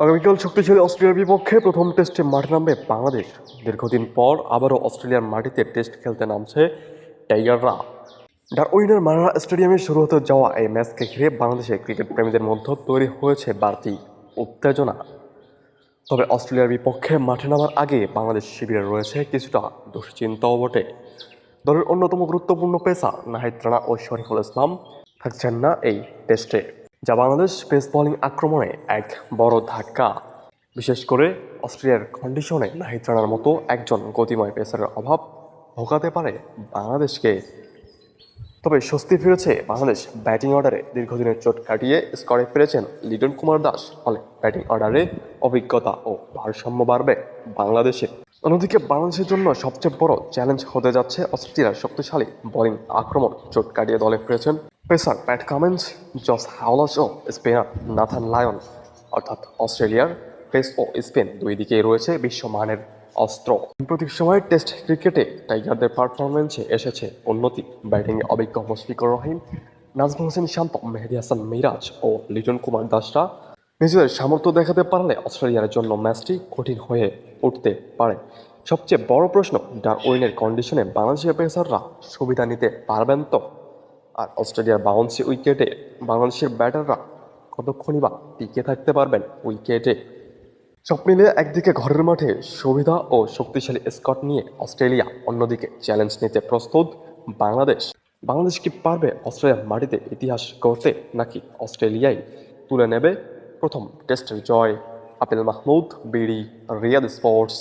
আগামীকাল শক্তিশালী অস্ট্রেলিয়ার বিপক্ষে প্রথম টেস্টে মাঠে নামবে বাংলাদেশ। দীর্ঘদিন পর আবারও অস্ট্রেলিয়ার মাটিতে টেস্ট খেলতে নামছে টাইগাররা। ডারউইনের মারারা স্টেডিয়ামে শুরু হতে যাওয়া এই ম্যাচকে ঘিরে বাংলাদেশের ক্রিকেট প্রেমীদের মধ্যে তৈরি হয়েছে বাড়তি উত্তেজনা। তবে অস্ট্রেলিয়ার বিপক্ষে মাঠে নামার আগে বাংলাদেশ শিবিরে রয়েছে কিছুটা দুশ্চিন্তাও বটে। দলের অন্যতম গুরুত্বপূর্ণ পেসার নাহিদ রানা ও শরীফুল ইসলাম থাকছেন না এই টেস্টে, যা বাংলাদেশ পেস বোলিং আক্রমণে এক বড় ধাক্কা। বিশেষ করে অস্ট্রেলিয়ার কন্ডিশনে নাহিদ রানার মতো একজন গতিময় পেসারের অভাব ভোগাতে পারে বাংলাদেশকে। তবে স্বস্তি ফিরেছে বাংলাদেশ ব্যাটিং অর্ডারে। দীর্ঘদিনের চোট কাটিয়ে স্কোরে ফিরেছেন লিটন কুমার দাস, ফলে ব্যাটিং অর্ডারে অভিজ্ঞতা ও ভারসাম্য বাড়বে বাংলাদেশে। অন্যদিকে বাংলাদেশের জন্য সবচেয়ে বড় চ্যালেঞ্জ হতে যাচ্ছে অস্ট্রেলিয়ার শক্তিশালী বোলিং আক্রমণ। চোট কাটিয়ে দলে ফিরেছেন পেসার প্যাট কামিন্স, জস হাওলাস ও স্পিনার নাথান লায়ন। অর্থাৎ অস্ট্রেলিয়ার পেস ও স্পিন দুই দিকেই রয়েছে বিশ্বমানের অস্ত্র। সাম্প্রতিক সময়ে টেস্ট ক্রিকেটে টাইগারদের পারফরমেন্সে এসেছে উন্নতি। ব্যাটিংয়ে অভিজ্ঞ মুশফিকুর রহিম, নাজমুল হোসেন শান্ত, মেহেদী হাসান মিরাজ ও লিটন কুমার দাসরা নিজেদের সামর্থ্য দেখাতে পারলে অস্ট্রেলিয়ার জন্য ম্যাচটি কঠিন হয়ে উঠতে পারে। সবচেয়ে বড় প্রশ্ন, ডারউইনের কন্ডিশনে বাংলাদেশের পেসাররা সুবিধা নিতে পারবেন তো? আর অস্ট্রেলিয়ার বাউন্সি উইকেটে বাংলাদেশের ব্যাটাররা কতক্ষণই বা টিকে থাকতে পারবেন উইকেটে? সব মিলিয়ে একদিকে ঘরের মাঠে সুবিধা ও শক্তিশালী স্কট নিয়ে অস্ট্রেলিয়া, অন্যদিকে চ্যালেঞ্জ নিতে প্রস্তুত বাংলাদেশ। বাংলাদেশ কি পারবে অস্ট্রেলিয়ার মাটিতে ইতিহাস গড়তে, নাকি অস্ট্রেলিয়াই তুলে নেবে প্রথম টেস্টের জয়? আপিল মাহমুদ, বিডি, রিয়াদ স্পোর্টস।